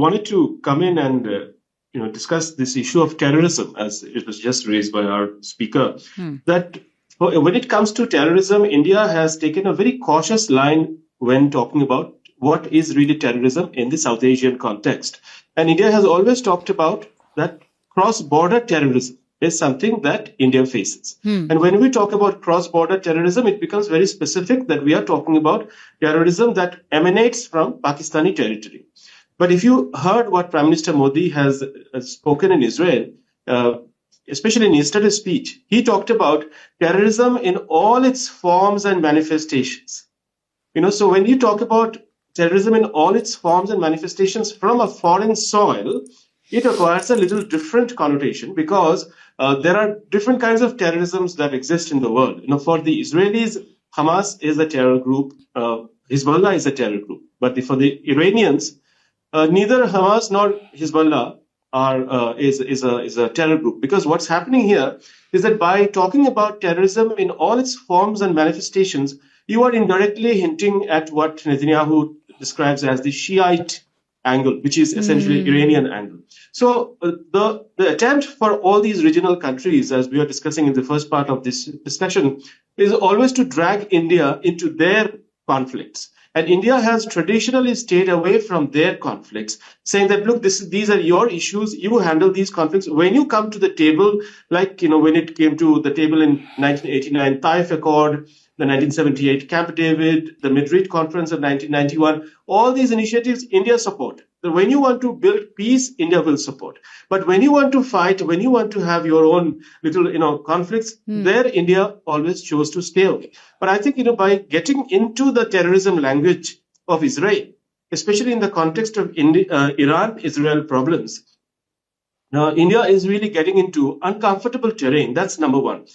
wanted to come in and discuss this issue of terrorism, as it was just raised by our speaker. That when it comes to terrorism, India has taken a very cautious line when talking about what is really terrorism in the South Asian context. And India has always talked about that cross-border terrorism is something that India faces. And when we talk about cross-border terrorism, it becomes very specific that we are talking about terrorism that emanates from Pakistani territory. But if you heard what Prime Minister Modi has spoken in Israel, especially in yesterday's speech, he talked about terrorism in all its forms and manifestations. So when you talk about terrorism in all its forms and manifestations from a foreign soil, it acquires a little different connotation because there are different kinds of terrorisms that exist in the world. For the Israelis, Hamas is a terror group, Hezbollah is a terror group. But for the Iranians, neither Hamas nor Hezbollah is a terror group. Because what's happening here is that by talking about terrorism in all its forms and manifestations, you are indirectly hinting at what Netanyahu describes as the Shiite angle, which is essentially Iranian angle. So the attempt for all these regional countries, as we are discussing in the first part of this discussion, is always to drag India into their conflicts. And India has traditionally stayed away from their conflicts, saying that, look, these are your issues, you handle these conflicts. When you come to the table, like, when it came to the table in 1989, Taif Accord, the 1978 Camp David, the Madrid Conference of 1991, all these initiatives, India support. When you want to build peace, India will support. But when you want to fight, when you want to have your own little, conflicts, there India always chose to stay away. But I think, by getting into the terrorism language of Israel, especially in the context of Iran-Israel problems, India is really getting into uncomfortable terrain. That's number one.